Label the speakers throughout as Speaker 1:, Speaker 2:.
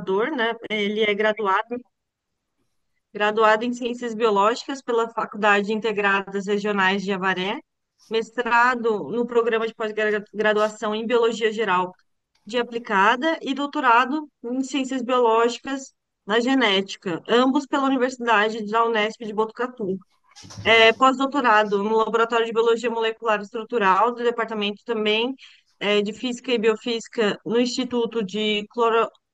Speaker 1: pesquisador, né? Ele é graduado em Ciências Biológicas pela Faculdade Integradas Regionais de Avaré, mestrado no programa de pós-graduação em Biologia Geral de Aplicada e doutorado em Ciências Biológicas na Genética, ambos pela Universidade da Unesp de Botucatu. Pós-doutorado no Laboratório de Biologia Molecular Estrutural do Departamento também de Física e Biofísica no Instituto de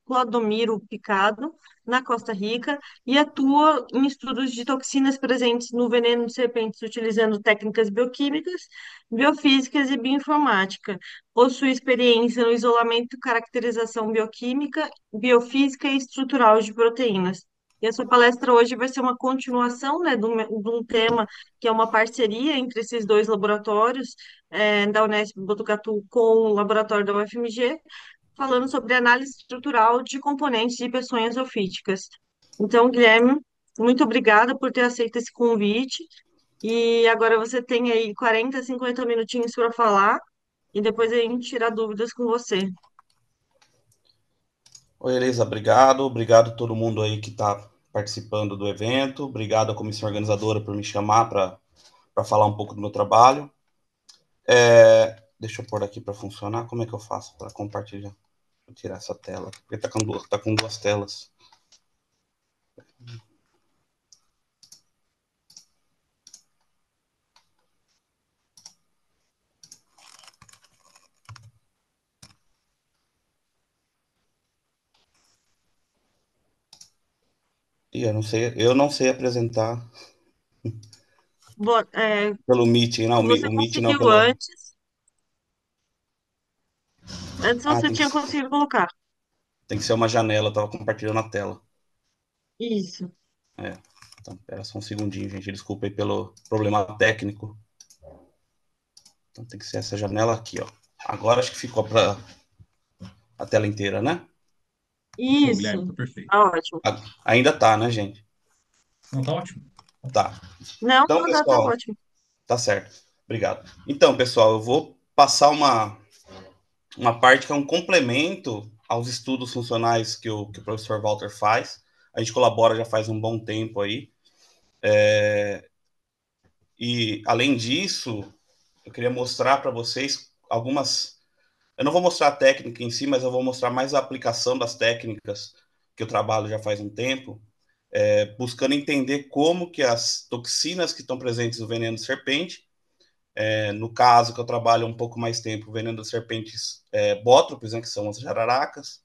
Speaker 1: Clodomiro Picado, na Costa Rica, e atua em estudos de toxinas presentes no veneno de serpentes utilizando técnicas bioquímicas, biofísicas e bioinformática. Possui experiência no isolamento, caracterização bioquímica, biofísica e estrutural de proteínas. E a sua palestra hoje vai ser uma continuação, né, de um tema que é uma parceria entre esses dois laboratórios, da Unesp Botucatu com o laboratório da UFMG, falando sobre análise estrutural de componentes de peçonhas ofíticas. Então, Guilherme, muito obrigada por ter aceito esse convite. E agora você tem aí 40, 50 minutinhos para falar, e depois a gente tira dúvidas com você.
Speaker 2: Oi, Elisa, obrigado. Obrigado a todo mundo aí que está participando do evento. Obrigado à comissão organizadora por me chamar para falar um pouco do meu trabalho. Deixa eu pôr aqui para funcionar. Como é que eu faço para compartilhar? Vou tirar essa tela, porque tá com duas telas. E eu não sei apresentar pelo Meeting, não,
Speaker 1: Se você
Speaker 2: o Meeting não,
Speaker 1: conseguiu
Speaker 2: pelo...
Speaker 1: antes
Speaker 2: Ah,
Speaker 1: você tinha conseguido colocar.
Speaker 2: tem que ser uma janela, eu tava compartilhando a tela.
Speaker 1: Isso.
Speaker 2: É, então, espera só um segundinho, gente, desculpa aí pelo problema técnico. Então tem que ser essa janela aqui, ó. Agora acho que ficou para a tela inteira, né?
Speaker 3: Ficou, Guilherme, tá
Speaker 1: Isso.
Speaker 3: perfeito.
Speaker 1: Tá ótimo.
Speaker 2: Ainda tá, né, gente?
Speaker 3: Não, tá ótimo. Ótimo.
Speaker 2: Tá.
Speaker 1: Não,
Speaker 2: Então,
Speaker 1: tá
Speaker 2: pessoal,
Speaker 1: ótimo.
Speaker 2: tá certo. Obrigado. Então, pessoal, eu vou passar uma parte que é um complemento aos estudos funcionais que o professor Walter faz. A gente colabora já faz um bom tempo aí. E, além disso, eu queria mostrar para vocês algumas. Eu não vou mostrar a técnica em si, mas eu vou mostrar mais a aplicação das técnicas que eu trabalho já faz um tempo, buscando entender como que as toxinas que estão presentes no veneno de serpente, no caso que eu trabalho um pouco mais tempo, o veneno de serpentes bótropes, né, que são as jararacas,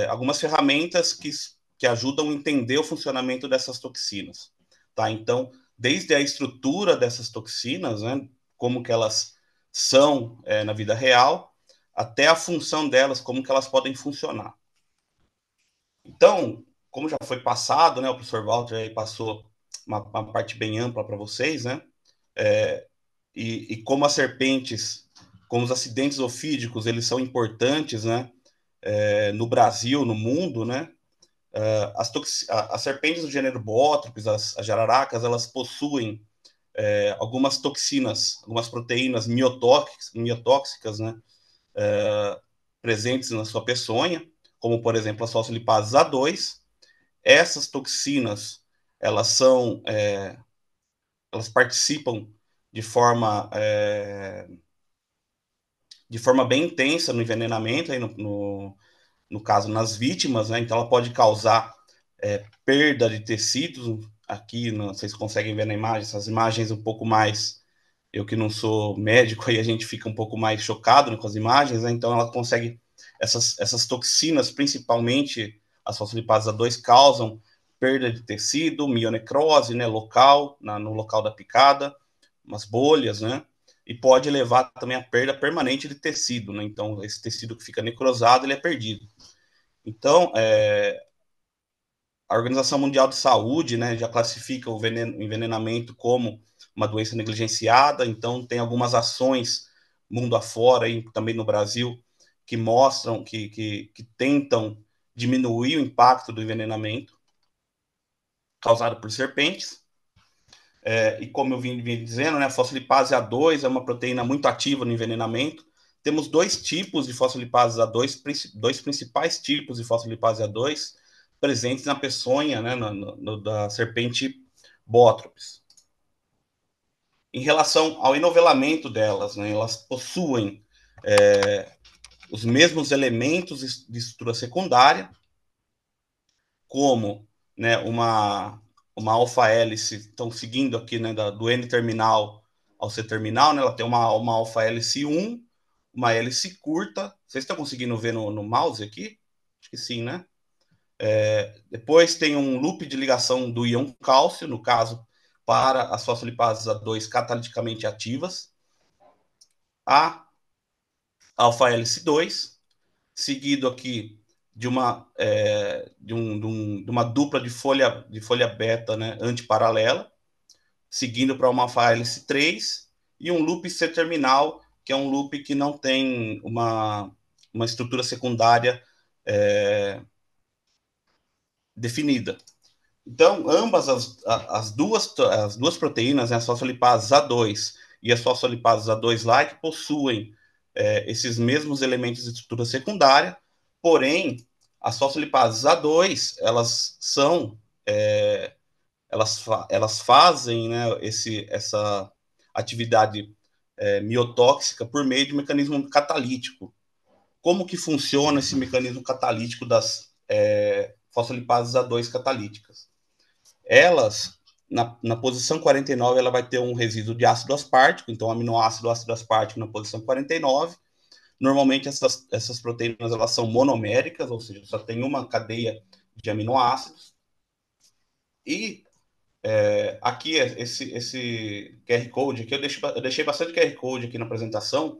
Speaker 2: algumas ferramentas que ajudam a entender o funcionamento dessas toxinas. Tá? Então, desde a estrutura dessas toxinas, né, como que elas são na vida real, até a função delas, como que elas podem funcionar. Então, como já foi passado, né, o professor Walter aí passou uma parte bem ampla para vocês, né, e como as serpentes, como os acidentes ofídicos, eles são importantes, né, no Brasil, no mundo, né, as serpentes do gênero Boótropes, as jararacas, elas possuem algumas toxinas, algumas proteínas miotóxicas, né, presentes na sua peçonha, como, por exemplo, as fosfolipases A2. Essas toxinas, elas são, elas participam de forma, de forma bem intensa no envenenamento, aí no caso, nas vítimas, né? Então, ela pode causar perda de tecidos. Aqui, não, vocês conseguem ver na imagem, essas imagens um pouco mais. Eu que não sou médico, aí a gente fica um pouco mais chocado, né, com as imagens, né? Então, ela consegue. Essas toxinas, principalmente as fosfolipases A2, causam perda de tecido, mionecrose, né, local, no local da picada, umas bolhas, né? E pode levar também à perda permanente de tecido, né? Então, esse tecido que fica necrosado, ele é perdido. Então, a Organização Mundial de Saúde, né, já classifica o envenenamento como uma doença negligenciada, então tem algumas ações mundo afora, e também no Brasil, que mostram, que tentam diminuir o impacto do envenenamento causado por serpentes. E como eu vim dizendo, né, a fosfolipase A2 é uma proteína muito ativa no envenenamento, temos dois tipos de fosfolipase A2, dois principais tipos de fosfolipase A2 presentes na peçonha, né, da serpente Bótropes. Em relação ao enovelamento delas, né, elas possuem os mesmos elementos de estrutura secundária, como, né, uma alfa-hélice, estão seguindo aqui, né, do N-terminal ao C-terminal, né, ela tem uma alfa-hélice 1, uma hélice curta. Vocês estão conseguindo ver no mouse aqui? Acho que sim, né? Depois tem um loop de ligação do íon cálcio, no caso, para as fosfolipases A2 cataliticamente ativas. A alfa-hélice 2, seguido aqui de uma dupla de folha beta, né, antiparalela, seguindo para uma alfa-hélice 3, e um loop C-terminal, que é um loop que não tem uma estrutura secundária definida. Então, ambas as duas proteínas, né, as fosfolipases A2 e as fosfolipases A2-like, possuem esses mesmos elementos de estrutura secundária, porém, as fosfolipases A2, elas são, elas fazem, né, essa atividade miotóxica por meio de um mecanismo catalítico. Como que funciona esse mecanismo catalítico das fosfolipases A2 catalíticas? Elas, na posição 49, ela vai ter um resíduo de ácido aspartico, então aminoácido, ácido aspartico na posição 49. Normalmente essas proteínas elas são monoméricas, ou seja, só tem uma cadeia de aminoácidos. E aqui, esse QR Code, aqui eu deixei bastante QR Code aqui na apresentação,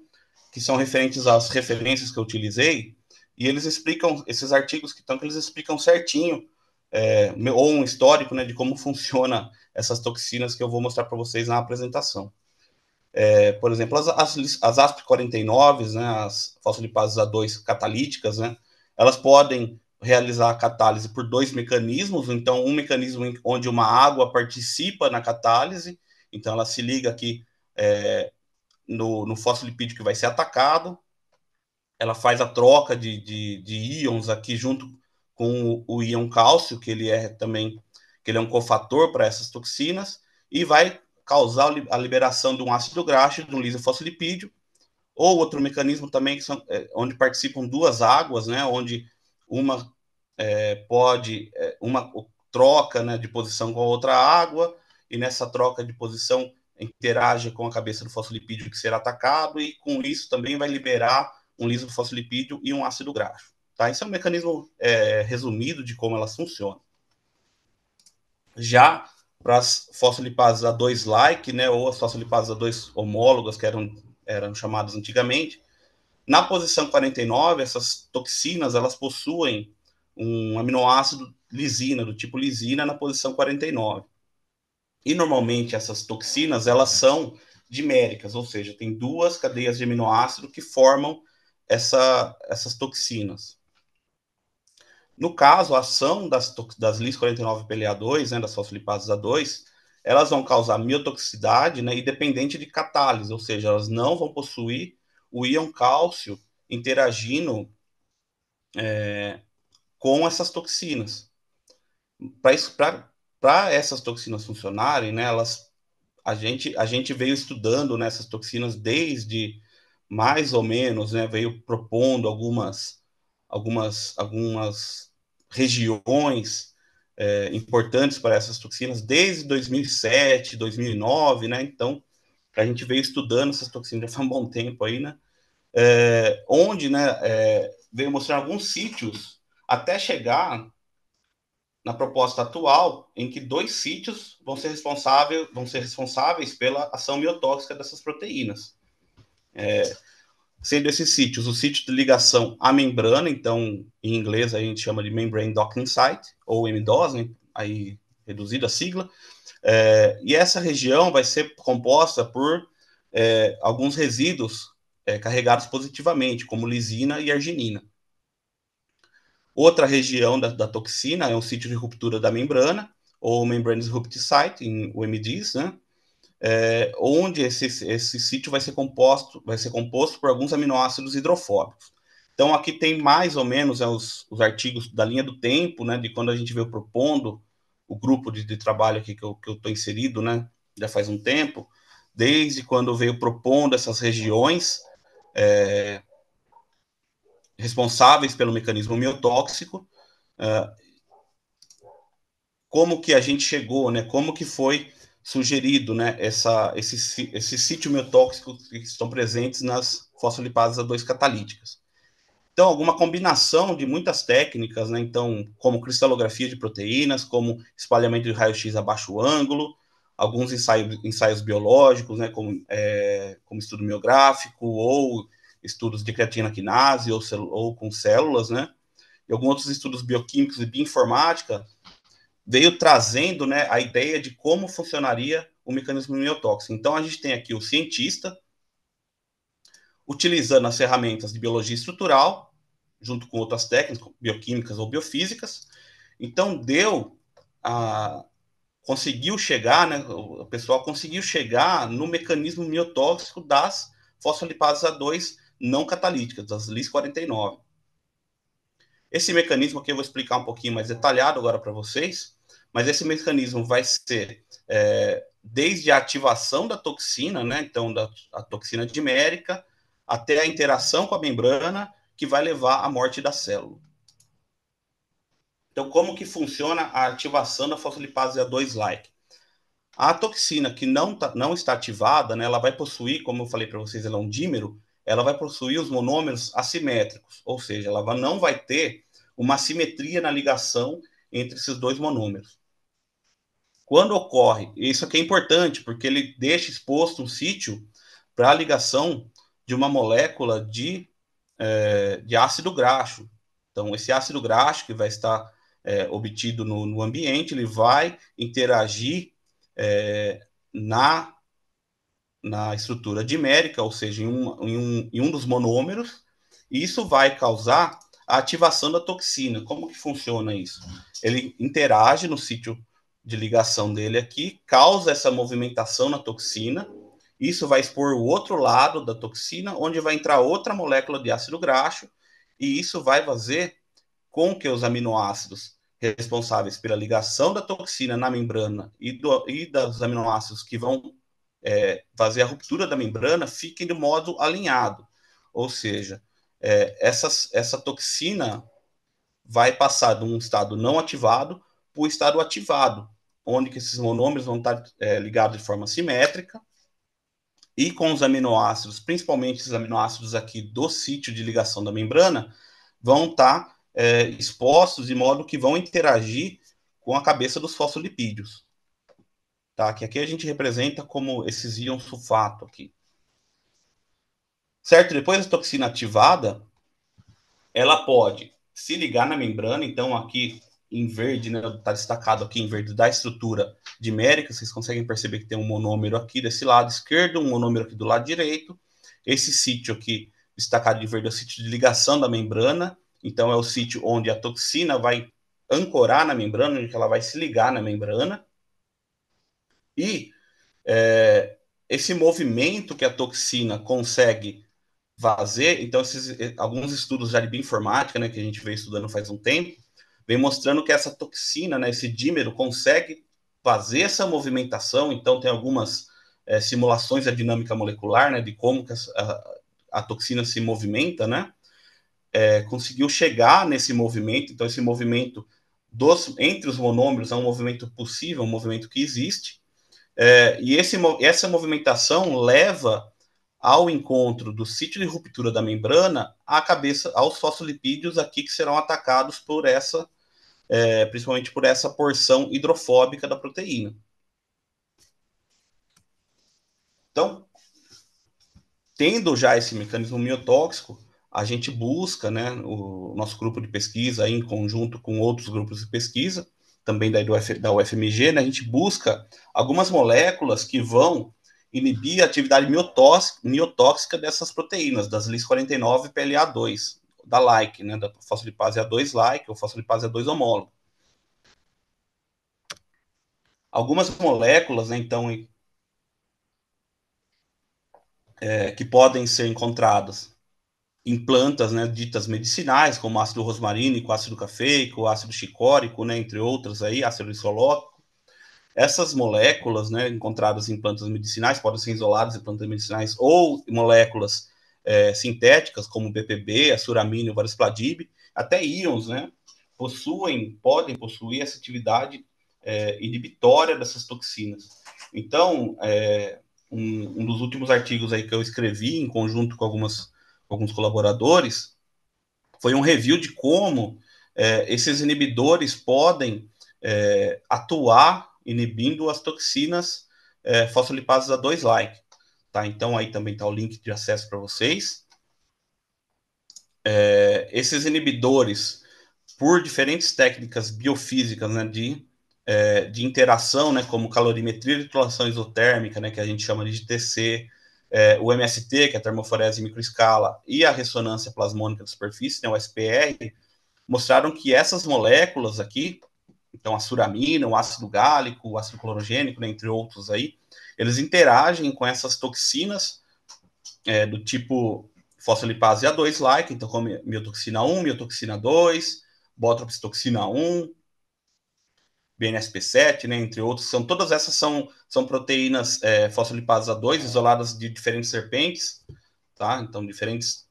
Speaker 2: que são referentes às referências que eu utilizei, e eles explicam, esses artigos que eles explicam certinho, ou um histórico, né, de como funciona essas toxinas que eu vou mostrar para vocês na apresentação. Por exemplo, as ASP49, né, as fosfolipases A2 catalíticas, né, elas podem realizar a catálise por dois mecanismos. Então, um mecanismo onde uma água participa na catálise, então ela se liga aqui no fosfolipídio que vai ser atacado, ela faz a troca de íons aqui junto com o íon cálcio, que ele é um cofator para essas toxinas, e vai causar a liberação de um ácido graxo, de um lisofosfolipídio, ou outro mecanismo também, que são, onde participam duas águas, né, onde uma uma troca, né, de posição com a outra água, e nessa troca de posição interage com a cabeça do fosfolipídio que será atacado, e com isso também vai liberar um lisofosfolipídio e um ácido graxo. Tá? Isso é um mecanismo resumido de como elas funcionam. Já para as fosfolipases A2-like, né, ou as fosfolipases A2 homólogas, que eram chamadas antigamente, na posição 49, essas toxinas elas possuem um aminoácido lisina, do tipo lisina, na posição 49. E normalmente essas toxinas elas são diméricas, ou seja, tem duas cadeias de aminoácido que formam essas toxinas. No caso, a ação das Lis49PLA2, né, das fosfolipases A2, elas vão causar miotoxicidade, né, independente de catálise, ou seja, elas não vão possuir o íon cálcio interagindo com essas toxinas. Para essas toxinas funcionarem, né, a gente veio estudando nessas toxinas desde mais ou menos, né, veio propondo algumas regiões importantes para essas toxinas desde 2007, 2009, né? Então, a gente veio estudando essas toxinas já faz um bom tempo aí, né? Onde, né, veio mostrar alguns sítios até chegar na proposta atual, em que dois sítios vão ser responsáveis pela ação biotóxica dessas proteínas. Sendo esses sítios, o sítio de ligação à membrana, então, em inglês a gente chama de Membrane Docking Site, ou MDOS, né, aí reduzida a sigla, e essa região vai ser composta por alguns resíduos carregados positivamente, como lisina e arginina. Outra região da toxina é um sítio de ruptura da membrana, ou Membrane Disrupted Site, em UMDs, né? onde esse sítio vai ser composto por alguns aminoácidos hidrofóbicos. Então, aqui tem mais ou menos os artigos da linha do tempo, né, de quando a gente veio propondo o grupo de trabalho aqui que eu estou inserido, né, já faz um tempo, desde quando veio propondo essas regiões responsáveis pelo mecanismo miotóxico, como que a gente chegou, né, como que foi sugerido, né, esse sítio miotóxico que estão presentes nas fosfolipases A2 catalíticas. Então, alguma combinação de muitas técnicas, né, então, como cristalografia de proteínas, como espalhamento de raio-x a baixo ângulo, alguns ensaios biológicos, né, como estudo miográfico, ou estudos de creatina quinase, ou com células, né, e alguns outros estudos bioquímicos e bioinformática, veio trazendo, né, a ideia de como funcionaria o mecanismo miotóxico. Então, a gente tem aqui o cientista, utilizando as ferramentas de biologia estrutural, junto com outras técnicas, bioquímicas ou biofísicas. Então, conseguiu chegar, né, o pessoal conseguiu chegar no mecanismo miotóxico das fosfolipases A2 não catalíticas, das LIS49. Esse mecanismo aqui eu vou explicar um pouquinho mais detalhado agora para vocês, mas esse mecanismo vai ser desde a ativação da toxina, né, então a toxina dimérica, até a interação com a membrana, que vai levar à morte da célula. Então, como que funciona a ativação da fosfolipase A2-like? A toxina que não está ativada, né, ela vai possuir, como eu falei para vocês, ela é um dímero, ela vai possuir os monômeros assimétricos, ou seja, ela não vai ter uma simetria na ligação entre esses dois monômeros. Quando ocorre, isso aqui é importante, porque ele deixa exposto um sítio para a ligação de uma molécula de ácido graxo. Então, esse ácido graxo que vai estar obtido no ambiente, ele vai interagir na estrutura dimérica, ou seja, em um dos monômeros, e isso vai causar a ativação da toxina. Como que funciona isso? Ele interage no sítio de ligação dele aqui, causa essa movimentação na toxina, isso vai expor o outro lado da toxina, onde vai entrar outra molécula de ácido graxo, e isso vai fazer com que os aminoácidos responsáveis pela ligação da toxina na membrana e dos aminoácidos que vão fazer a ruptura da membrana fiquem de modo alinhado. Ou seja, essa toxina vai passar de um estado não ativado para o estado ativado, onde que esses monômeros vão estar ligados de forma simétrica, e com os aminoácidos, principalmente os aminoácidos aqui do sítio de ligação da membrana, vão estar expostos de modo que vão interagir com a cabeça dos fosfolipídios. Tá? Que aqui a gente representa como esses íons sulfato aqui. Certo? Depois da toxina ativada, ela pode se ligar na membrana, então aqui em verde, né, está destacado aqui em verde da estrutura dimérica, vocês conseguem perceber que tem um monômero aqui desse lado esquerdo, um monômero aqui do lado direito. Esse sítio aqui, destacado de verde, é o sítio de ligação da membrana, então é o sítio onde a toxina vai ancorar na membrana, onde ela vai se ligar na membrana. E esse movimento que a toxina consegue fazer, então alguns estudos já de bioinformática, né, que a gente veio estudando faz um tempo, vem mostrando que essa toxina, né, esse dímero, consegue fazer essa movimentação. Então tem algumas simulações da dinâmica molecular, né, de como que a toxina se movimenta, né, conseguiu chegar nesse movimento. Então esse movimento entre os monômeros é um movimento possível, um movimento que existe, e essa movimentação leva ao encontro do sítio de ruptura da membrana aos fosfolipídios aqui que serão atacados por principalmente por essa porção hidrofóbica da proteína. Então, tendo já esse mecanismo miotóxico, a gente busca, né, o nosso grupo de pesquisa, em conjunto com outros grupos de pesquisa, também da UFMG, né, a gente busca algumas moléculas que vão inibir a atividade miotóxica dessas proteínas, das LIS49 e PLA2, da like, né, da fosfolipase A2-like ou fosfolipase A2 homóloga. Algumas moléculas, né, então, que podem ser encontradas em plantas, né, ditas medicinais, como ácido rosmarínico, ácido cafeico, ácido chicórico, né, entre outras aí, ácido isolóquico. Essas moléculas, né, encontradas em plantas medicinais, podem ser isoladas em plantas medicinais ou moléculas sintéticas, como o BPB, a suramina e o varispladib, até íons, né, podem possuir essa atividade inibitória dessas toxinas. Então, um dos últimos artigos aí que eu escrevi, em conjunto com alguns colaboradores, foi um review de como esses inibidores podem atuar inibindo as toxinas fosfolipases A2-like. Tá? Então, aí também está o link de acesso para vocês. Esses inibidores, por diferentes técnicas biofísicas, né, de interação, né, como calorimetria de titulação isotérmica, né, que a gente chama de TC, o MST, que é a termoforese em microescala, e a ressonância plasmônica de superfície, né, o SPR, mostraram que essas moléculas aqui, então a suramina, o ácido gálico, o ácido clorogênico, né, entre outros aí, eles interagem com essas toxinas do tipo fosfolipase A2-like, então como miotoxina 1, miotoxina 2, botropistoxina 1, BNSP7, né, entre outros. Todas essas são proteínas fosfolipases A2 isoladas de diferentes serpentes, tá? Então, diferentes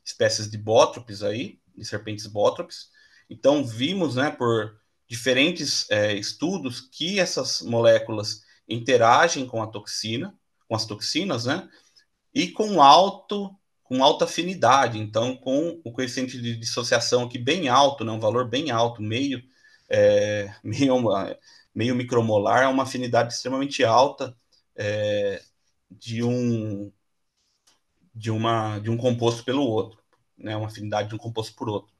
Speaker 2: espécies de bótropes aí, de serpentes bótropes. Então, vimos, né, por diferentes estudos que essas moléculas interagem com a toxina, com as toxinas, né, e com alta afinidade, então com o coeficiente de dissociação aqui bem alto, né, um valor bem alto, meio micromolar, é uma afinidade extremamente alta de um composto pelo outro, né, uma afinidade de um composto por outro.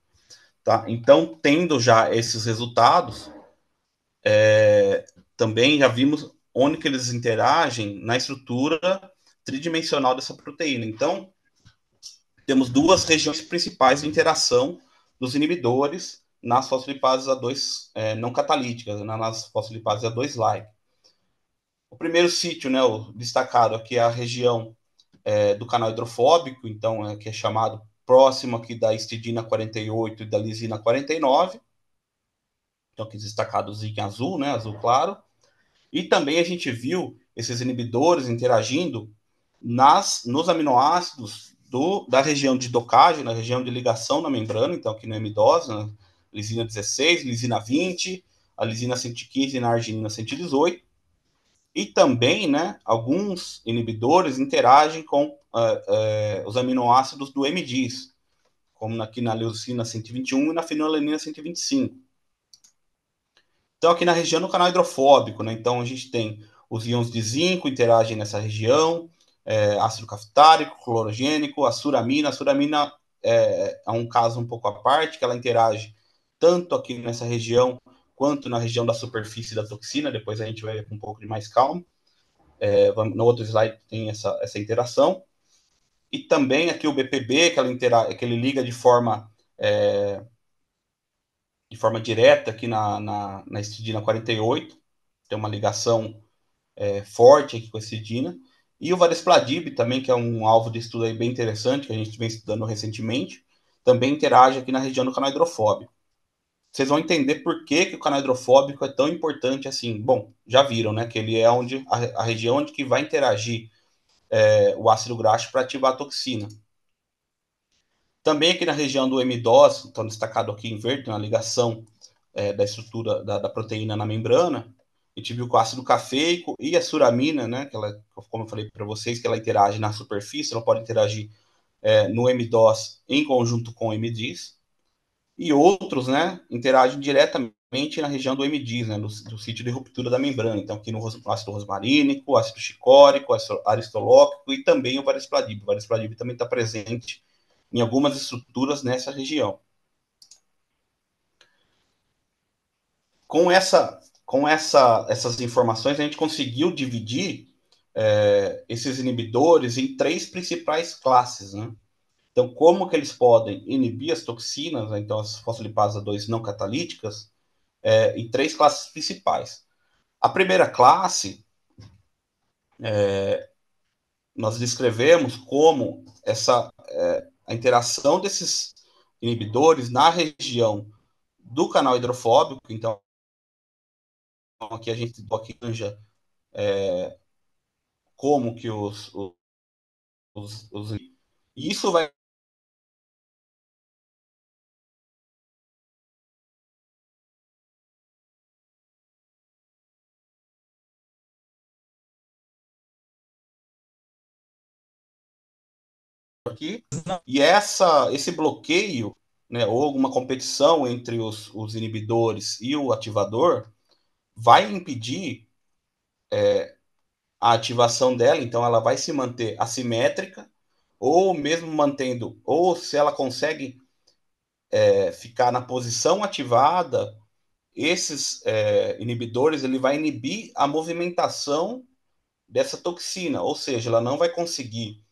Speaker 2: Tá? Então, tendo já esses resultados, também já vimos onde que eles interagem na estrutura tridimensional dessa proteína. Então, temos duas regiões principais de interação dos inibidores nas fosfolipases A2 não catalíticas, nas fosfolipases A2-like. O primeiro sítio, né, o destacado aqui é a região do canal hidrofóbico, então que é chamado próximo aqui da histidina 48 e da lisina 49. Então aqui destacados em azul, né, azul claro. E também a gente viu esses inibidores interagindo nos aminoácidos da região de docagem, na região de ligação na membrana, então aqui no M-DOS, né, lisina 16, lisina 20, a lisina 115 e na arginina 118. E também, né, alguns inibidores interagem com os aminoácidos do MDIS, como aqui na leucina 121 e na fenilalanina 125. Então, aqui na região do canal hidrofóbico, né, então a gente tem os íons de zinco interagem nessa região, ácido caftárico, clorogênico, a suramina. A suramina é um caso um pouco à parte, que ela interage tanto aqui nessa região, quanto na região da superfície da toxina. Depois a gente vai ver com um pouco de mais calma. No outro slide tem essa interação. E também aqui o BPB, que ele liga de forma direta aqui na histidina 48. Tem uma ligação forte aqui com a histidina. E o varispladib também, que é um alvo de estudo aí bem interessante, que a gente vem estudando recentemente, também interage aqui na região do canal hidrofóbico. Vocês vão entender por que o canal hidrofóbico é tão importante assim. Bom, já viram, né? Que ele é a região onde que vai interagir o ácido graxo para ativar a toxina. Também aqui na região do M-DOS, então destacado aqui em verde, na ligação da estrutura da proteína na membrana, a gente viu que o ácido cafeico e a suramina, né, como eu falei para vocês, que ela interage na superfície, ela pode interagir no M-DOS em conjunto com o MDIS, e outros, né, interagem diretamente na região do MDIS, né, do sítio de ruptura da membrana. Então, aqui no ácido rosmarínico, ácido chicórico, ácido aristolóquico e também o varispladib. O varispladib também está presente em algumas estruturas nessa região. Com essas informações, a gente conseguiu dividir esses inibidores em três principais classes, né? Então, como que eles podem inibir as toxinas, né? Então as fosfolipases A2 não catalíticas, em três classes principais. A primeira classe nós descrevemos como a interação desses inibidores na região do canal hidrofóbico. Então, aqui a gente anja como que e isso vai aqui, e esse bloqueio, né, ou alguma competição entre os inibidores e o ativador vai impedir a ativação dela. Então ela vai se manter assimétrica, ou mesmo mantendo, ou se ela consegue ficar na posição ativada, esses inibidores, ele vai inibir a movimentação dessa toxina, ou seja, ela não vai conseguir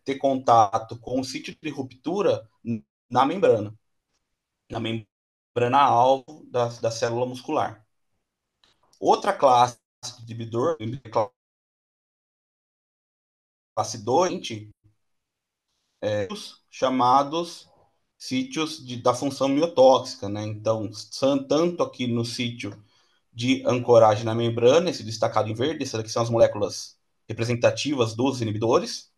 Speaker 2: ter contato com o sítio de ruptura na membrana alvo da célula muscular. Outra classe de inibidor, classe 2, chamados sítios da função miotóxica, né? Então, tanto aqui no sítio de ancoragem na membrana, esse destacado em verde, essas aqui são as moléculas representativas dos inibidores.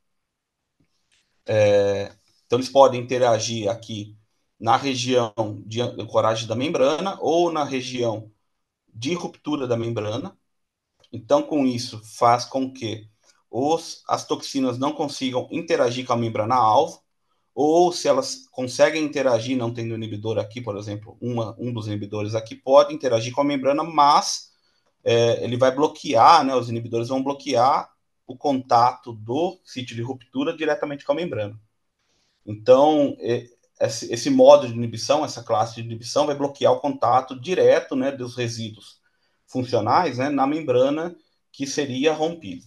Speaker 2: Então, eles podem interagir aqui na região de ancoragem da membrana ou na região de ruptura da membrana. Então, com isso, faz com que as toxinas não consigam interagir com a membrana-alvo, ou se elas conseguem interagir, não tendo inibidor aqui, por exemplo, um dos inibidores aqui pode interagir com a membrana, mas ele vai bloquear, né, os inibidores vão bloquear o contato do sítio de ruptura diretamente com a membrana. Então, esse modo de inibição, essa classe de inibição, vai bloquear o contato direto, né, dos resíduos funcionais, né, na membrana que seria rompida.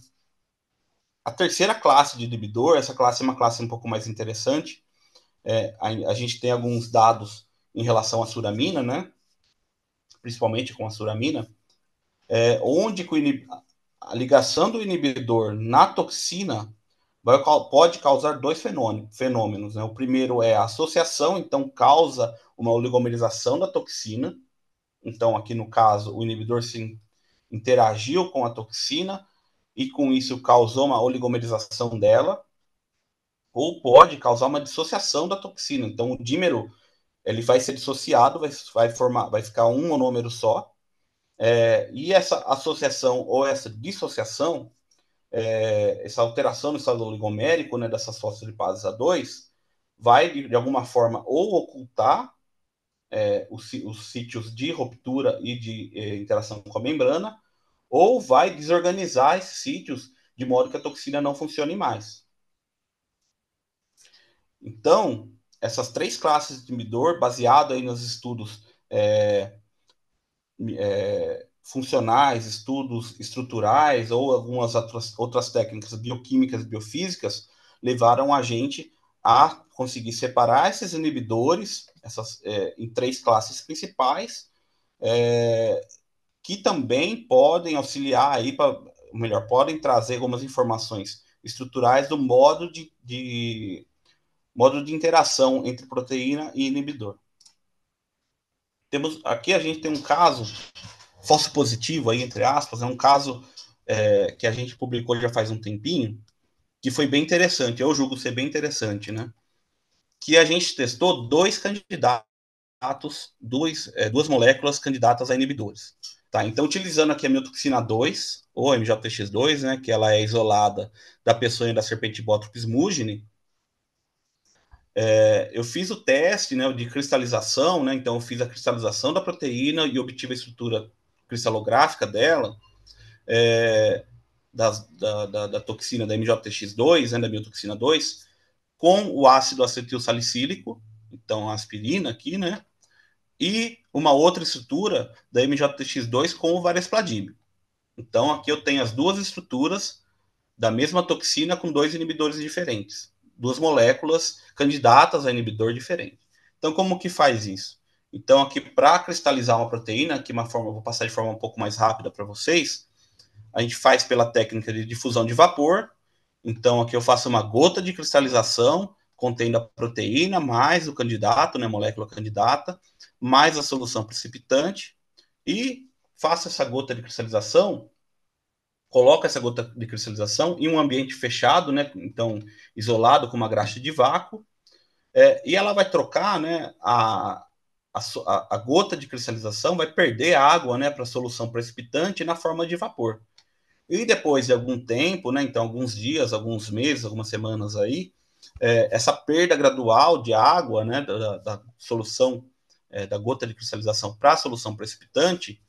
Speaker 2: A terceira classe de inibidor, essa classe é uma classe um pouco mais interessante. A gente tem alguns dados em relação à suramina, né, principalmente com a suramina, onde a ligação do inibidor na toxina pode causar dois fenômenos. Né? O primeiro é a associação, então causa uma oligomerização da toxina. Então, aqui no caso, o inibidor se interagiu com a toxina e com isso causou uma oligomerização dela, ou pode causar uma dissociação da toxina. Então, o dímero ele vai ser dissociado, vai ficar um monômero só, e essa associação ou essa dissociação, essa alteração no estado oligomérico, né, dessas fosfolipases A2, vai, de alguma forma, ou ocultar os sítios de ruptura e de interação com a membrana, ou vai desorganizar esses sítios de modo que a toxina não funcione mais. Então, essas três classes de inibidor, baseado aí nos estudos funcionais, estudos estruturais ou algumas outras técnicas bioquímicas e biofísicas, levaram a gente a conseguir separar esses inibidores em três classes principais, que também podem auxiliar aí melhor, podem trazer algumas informações estruturais do modo de interação entre proteína e inibidor. Aqui a gente tem um caso falso positivo, aí, entre aspas, é um caso que a gente publicou já faz um tempinho, que foi bem interessante, eu julgo ser bem interessante, né? Que a gente testou dois candidatos, duas moléculas candidatas a inibidores. Tá? Então, utilizando aqui a miotoxina 2, ou MJTX2, né, que ela é isolada da peçonha da serpente Botrop smugine, eu fiz o teste, né, de cristalização, né, então eu fiz a cristalização da proteína e obtive a estrutura cristalográfica dela, da toxina da MJTX2, né, da miotoxina 2, com o ácido acetil salicílico, então a aspirina aqui, né, e uma outra estrutura da MJTX2 com o varespladímio. Então aqui eu tenho as duas estruturas da mesma toxina com dois inibidores diferentes, duas moléculas candidatas a inibidor diferente. Então como que faz isso? Então aqui para cristalizar uma proteína, aqui eu vou passar de forma um pouco mais rápida para vocês, a gente faz pela técnica de difusão de vapor, Então, aqui eu faço uma gota de cristalização contendo a proteína, mais o candidato, né, molécula candidata, mais a solução precipitante, e faço essa gota de cristalização, coloco essa gota de cristalização em um ambiente fechado, né, então isolado com uma graxa de vácuo, e ela vai trocar, né, a gota de cristalização vai perder a água, né, para a solução precipitante na forma de vapor. E depois de algum tempo, né, então alguns dias, alguns meses, algumas semanas aí, essa perda gradual de água, né, da solução, da gota de cristalização para a solução precipitante,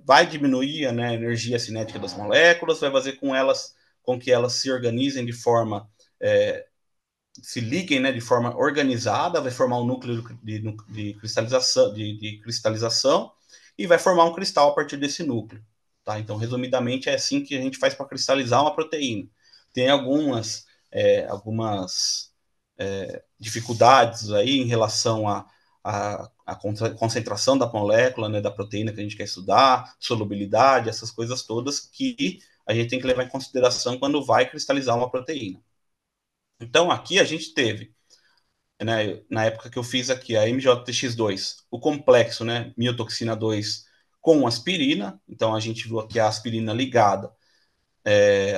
Speaker 2: vai diminuir, né, a energia cinética das moléculas, vai fazer com que elas se organizem de forma, se liguem, né, de forma organizada, vai formar um núcleo de cristalização e vai formar um cristal a partir desse núcleo. Tá? Então, resumidamente, é assim que a gente faz para cristalizar uma proteína. Tem algumas dificuldades aí em relação à concentração da molécula, né, da proteína que a gente quer estudar, solubilidade, essas coisas todas que a gente tem que levar em consideração quando vai cristalizar uma proteína. Então, aqui a gente teve, né, na época que eu fiz aqui a MJTX2, o complexo, né, miotoxina 2 com aspirina. Então, a gente viu aqui a aspirina ligada,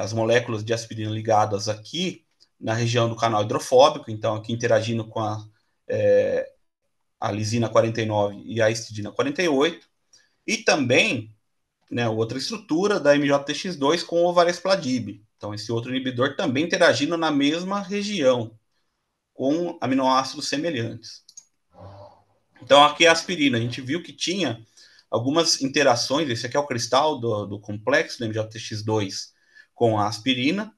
Speaker 2: as moléculas de aspirina ligadas aqui na região do canal hidrofóbico, então aqui interagindo com a lisina 49 e a histidina 48, e também, né, outra estrutura da MJTX2 com o varespladib. Então, esse outro inibidor também interagindo na mesma região, com aminoácidos semelhantes. Então, aqui é a aspirina. A gente viu que tinha algumas interações. Esse aqui é o cristal do complexo do MJTX2 com a aspirina.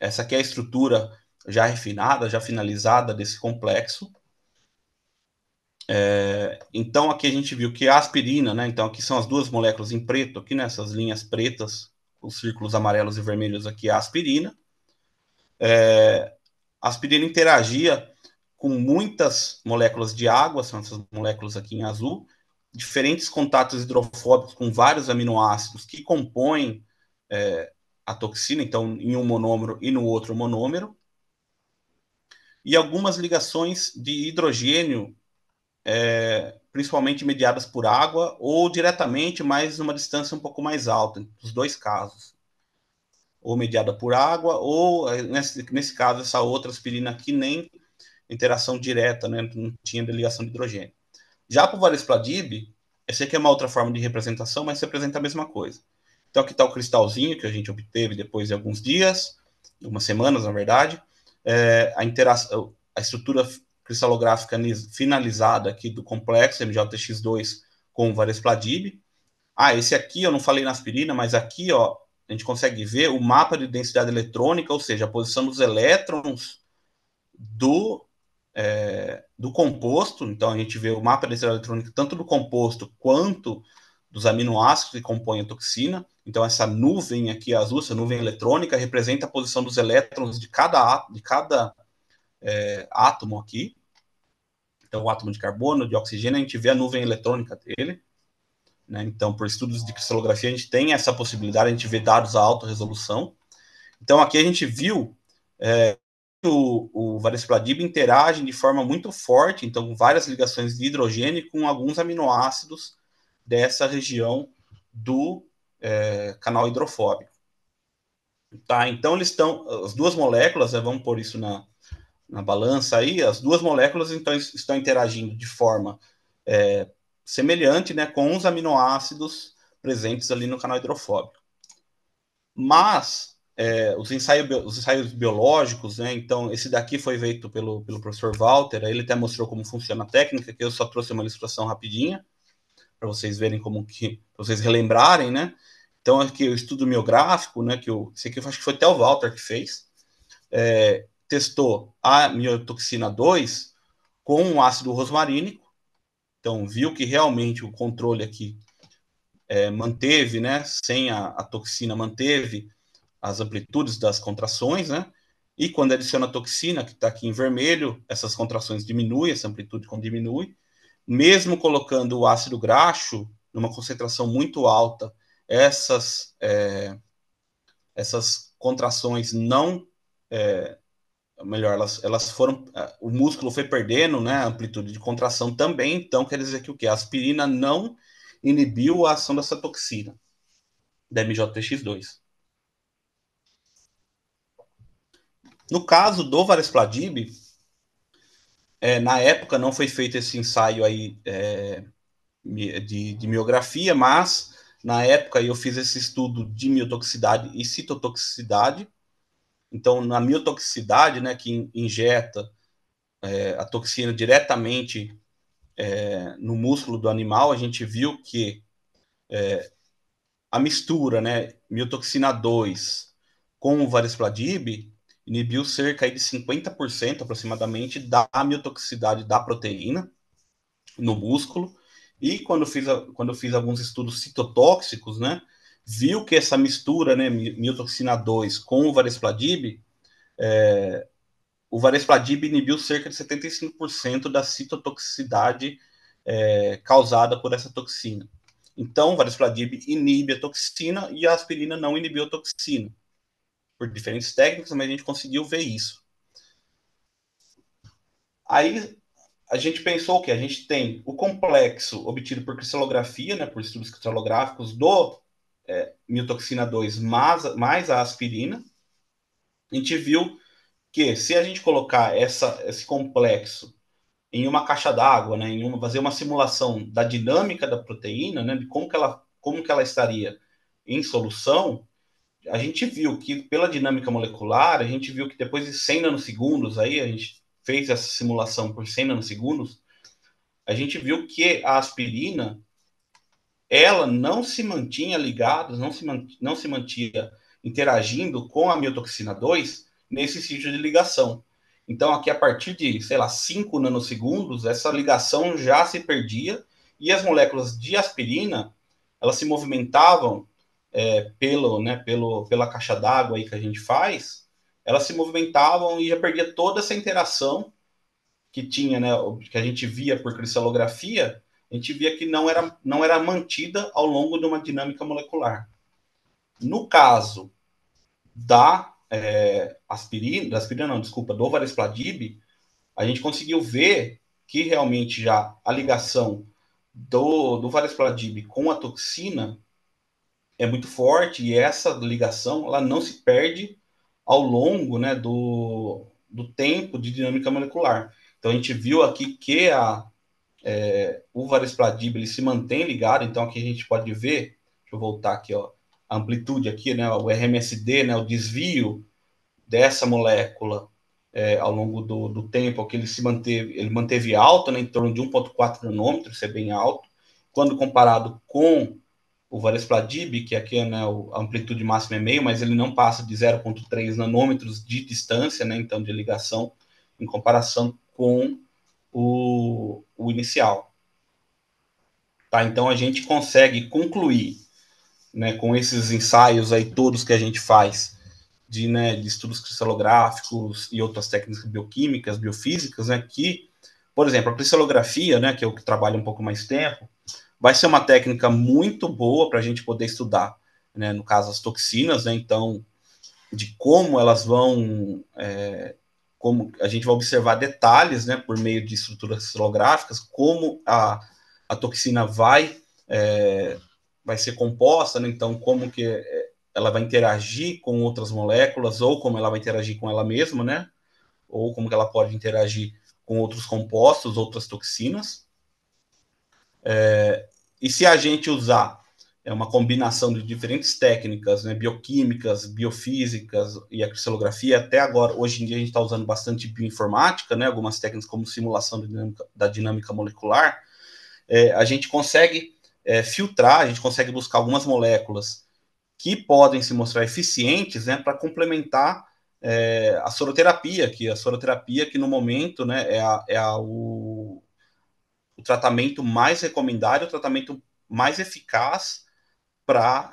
Speaker 2: Essa aqui é a estrutura já refinada, já finalizada desse complexo. Então, aqui a gente viu que a aspirina, né? Então, aqui são as duas moléculas em preto, aqui nessas linhas pretas, os círculos amarelos e vermelhos aqui é a aspirina. A aspirina interagia com muitas moléculas de água, são essas moléculas aqui em azul, diferentes contatos hidrofóbicos com vários aminoácidos que compõem a toxina, então em um monômero e no outro monômero, e algumas ligações de hidrogênio, principalmente mediadas por água ou diretamente, mas numa distância um pouco mais alta, nos dois casos. Ou mediada por água, ou, nesse caso, essa outra aspirina aqui nem interação direta, né? Não tinha ligação de hidrogênio. Já para o varespladib, essa aqui é uma outra forma de representação, mas representa a mesma coisa. Então aqui está o cristalzinho que a gente obteve depois de alguns dias, algumas semanas, na verdade. A estrutura cristalográfica finalizada aqui do complexo MJTX2 com o varespladib. Esse aqui eu não falei na aspirina, mas aqui, ó, a gente consegue ver o mapa de densidade eletrônica, ou seja, a posição dos elétrons do composto. Então, a gente vê o mapa de densidade eletrônica tanto do composto quanto dos aminoácidos que compõem a toxina. Então, essa nuvem aqui azul, essa nuvem eletrônica, representa a posição dos elétrons de cada átomo aqui. Então, o átomo de carbono, de oxigênio, a gente vê a nuvem eletrônica dele. Né? Então, por estudos de cristalografia, a gente tem essa possibilidade, a gente vê dados a alta resolução. Então, aqui a gente viu o varespladib interage de forma muito forte, então, várias ligações de hidrogênio com alguns aminoácidos dessa região do canal hidrofóbico. Tá? Então, as duas moléculas, vamos pôr isso na balança aí, as duas moléculas então, estão interagindo de forma semelhante, né, com os aminoácidos presentes ali no canal hidrofóbico. Mas os ensaios biológicos, né, então esse daqui foi feito pelo professor Walter, ele até mostrou como funciona a técnica, que eu só trouxe uma ilustração rapidinha, para vocês verem para vocês relembrarem, né. Então aqui o estudo miográfico, né, esse aqui eu acho que foi até o Walter que fez, testou a miotoxina 2 com um ácido rosmarínico. Então, viu que realmente o controle aqui manteve, né, sem a toxina, manteve as amplitudes das contrações, né? E quando adiciona a toxina, que está aqui em vermelho, essas contrações diminuem, essa amplitude diminui. Mesmo colocando o ácido graxo numa concentração muito alta, essas contrações não... melhor, elas foram... O músculo foi perdendo, né, a amplitude de contração também, então quer dizer que o quê? A aspirina não inibiu a ação dessa toxina, da MJTX2. No caso do Varispladib, na época não foi feito esse ensaio aí de miografia, mas na época eu fiz esse estudo de miotoxicidade e citotoxicidade. Então, na miotoxicidade, né, que injeta a toxina diretamente no músculo do animal, a gente viu que a mistura, né, miotoxina 2 com o Varispladib inibiu cerca de 50% aproximadamente da miotoxicidade da proteína no músculo. E quando eu fiz alguns estudos citotóxicos, né, viu que essa mistura, né, miotoxina 2 com o Varispladib, o Varispladib inibiu cerca de 75% da citotoxicidade causada por essa toxina. Então, o Varispladib inibe a toxina e a aspirina não inibiu a toxina. Por diferentes técnicas, mas a gente conseguiu ver isso. Aí, a gente pensou que a gente tem o complexo obtido por cristalografia, né, por estudos cristalográficos do miotoxina 2 mais a aspirina. A gente viu que se a gente colocar esse complexo em uma caixa d'água, né, fazer uma simulação da dinâmica da proteína, né, de como que ela estaria em solução, a gente viu que pela dinâmica molecular, a gente viu que depois de 100 nanosegundos, aí a gente fez essa simulação por 100 nanosegundos, a gente viu que a aspirina, ela não se mantinha ligada, não se mantinha interagindo com a miotoxina 2 nesse sítio de ligação. Então, aqui a partir de, sei lá, 5 nanosegundos, essa ligação já se perdia e as moléculas de aspirina, elas se movimentavam pela caixa d'água aí que a gente faz, elas se movimentavam e já perdia toda essa interação que tinha, né, que a gente via por cristalografia, a gente via que não era mantida ao longo de uma dinâmica molecular. No caso da do Varispladib, a gente conseguiu ver que realmente já a ligação do Varispladib com a toxina é muito forte e essa ligação ela não se perde ao longo, né, do tempo de dinâmica molecular. Então a gente viu aqui que o Varispladib ele se mantém ligado, então aqui a gente pode ver, deixa eu voltar aqui, ó, a amplitude aqui, né, o RMSD, né, o desvio dessa molécula ao longo do tempo, que ele manteve alto, né, em torno de 1,4 nanômetros, isso é bem alto, quando comparado com o Varispladib, que aqui né, a amplitude máxima é meio, mas ele não passa de 0,3 nanômetros de distância, né, então de ligação, em comparação com o inicial. Tá? Então a gente consegue concluir, né, com esses ensaios aí todos que a gente faz de estudos cristalográficos e outras técnicas bioquímicas, biofísicas, né, que, por exemplo, a cristalografia, né, que é o que trabalha um pouco mais tempo, vai ser uma técnica muito boa para a gente poder estudar, né, no caso, as toxinas, né, então, de como elas vão, como a gente vai observar detalhes, né, por meio de estruturas cristalográficas, como a toxina vai ser composta, né, então, como que ela vai interagir com outras moléculas, ou como ela vai interagir com ela mesma, né, ou como que ela pode interagir com outros compostos, outras toxinas. E se a gente usar uma combinação de diferentes técnicas, né, bioquímicas, biofísicas e a cristalografia, até agora, hoje em dia a gente está usando bastante bioinformática, né, algumas técnicas como simulação da dinâmica molecular, a gente consegue filtrar, a gente consegue buscar algumas moléculas que podem se mostrar eficientes, né, para complementar a soroterapia, que no momento, né, o tratamento mais recomendado, o tratamento mais eficaz para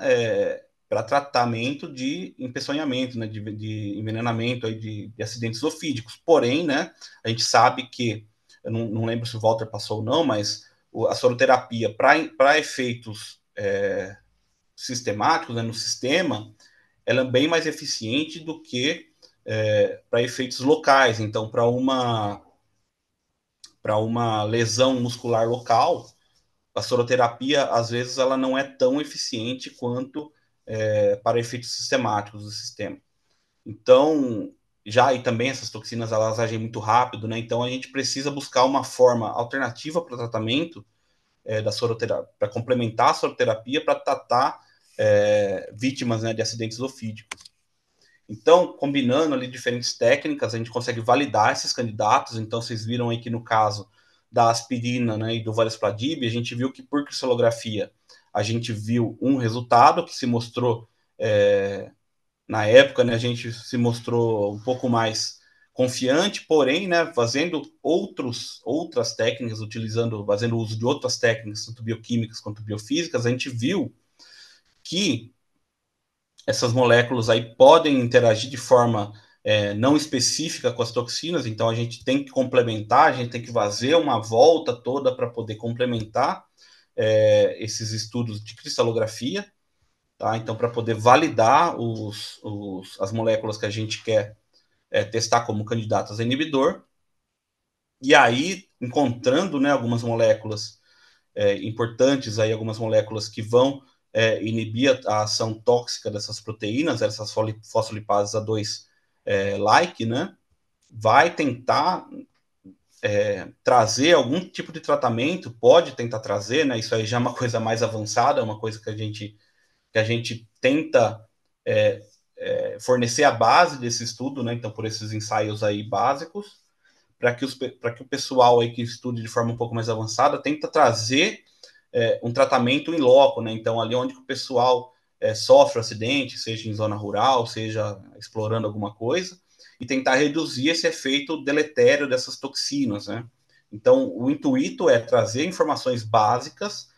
Speaker 2: tratamento de empeçonhamento, né, de envenenamento aí de acidentes ofídicos. Porém, né, a gente sabe que, eu não lembro se o Walter passou ou não, mas a soroterapia para efeitos sistemáticos, né, no sistema, ela é bem mais eficiente do que para efeitos locais. Então, para uma lesão muscular local, a soroterapia, às vezes, ela não é tão eficiente quanto para efeitos sistemáticos do sistema. Então, e também essas toxinas, elas agem muito rápido, né? Então, a gente precisa buscar uma forma alternativa para o tratamento da soroterapia, para complementar a soroterapia, para tratar vítimas, né, de acidentes ofídicos. Então, combinando ali diferentes técnicas, a gente consegue validar esses candidatos. Então, vocês viram aí que no caso da aspirina, né, e do varispladib, a gente viu que por cristalografia a gente viu um resultado que se mostrou na época, né, a gente se mostrou um pouco mais confiante, porém, né, fazendo outras técnicas, fazendo uso de outras técnicas, tanto bioquímicas quanto biofísicas, a gente viu que essas moléculas aí podem interagir de forma não específica com as toxinas, então a gente tem que complementar, a gente tem que fazer uma volta toda para poder complementar esses estudos de cristalografia, tá? Então, para poder validar as moléculas que a gente quer testar como candidatas a inibidor, e aí, encontrando, né, algumas moléculas importantes, aí, algumas moléculas que vão inibir a ação tóxica dessas proteínas, essas fosfolipases A2-like, né, vai tentar trazer algum tipo de tratamento, pode tentar trazer, né, isso aí já é uma coisa mais avançada, é uma coisa que a gente tenta fornecer a base desse estudo, né, então por esses ensaios aí básicos, para que o pessoal aí que estude de forma um pouco mais avançada tenta trazer um tratamento em loco, né? Então, ali onde o pessoal sofre um acidente, seja em zona rural, seja explorando alguma coisa, e tentar reduzir esse efeito deletério dessas toxinas, né? Então, o intuito é trazer informações básicas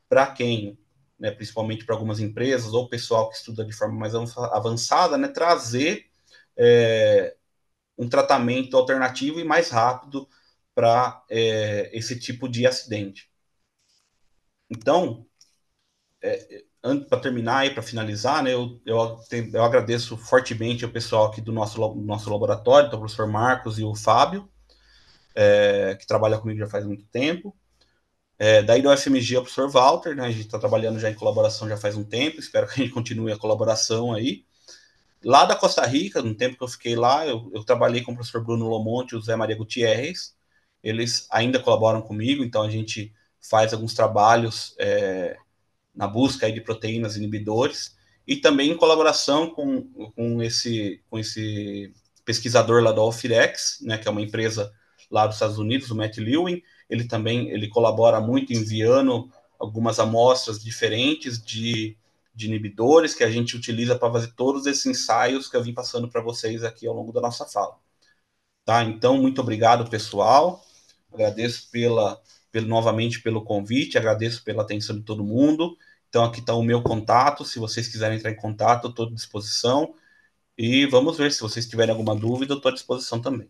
Speaker 2: para quem, né, principalmente para algumas empresas ou pessoal que estuda de forma mais avançada, né, trazer um tratamento alternativo e mais rápido para esse tipo de acidente. Então, para terminar e para finalizar, né, eu agradeço fortemente o pessoal aqui do nosso laboratório, então, o professor Marcos e o Fábio, que trabalha comigo já faz muito tempo. Daí do UFMG, o professor Walter, né, a gente está trabalhando já em colaboração já faz um tempo, espero que a gente continue a colaboração aí. Lá da Costa Rica, no tempo que eu fiquei lá, eu trabalhei com o professor Bruno Lomonte e o Zé Maria Gutierrez, eles ainda colaboram comigo, então a gente faz alguns trabalhos na busca aí de proteínas inibidores, e também em colaboração com esse pesquisador lá da Alfirex, né, que é uma empresa lá dos Estados Unidos, o Matt Lewin. Ele colabora muito enviando algumas amostras diferentes de inibidores que a gente utiliza para fazer todos esses ensaios que eu vim passando para vocês aqui ao longo da nossa fala. Tá? Então, muito obrigado, pessoal. Agradeço novamente pelo convite, agradeço pela atenção de todo mundo. Então, aqui está o meu contato. Se vocês quiserem entrar em contato, eu estou à disposição. E vamos ver, se vocês tiverem alguma dúvida, eu estou à disposição também.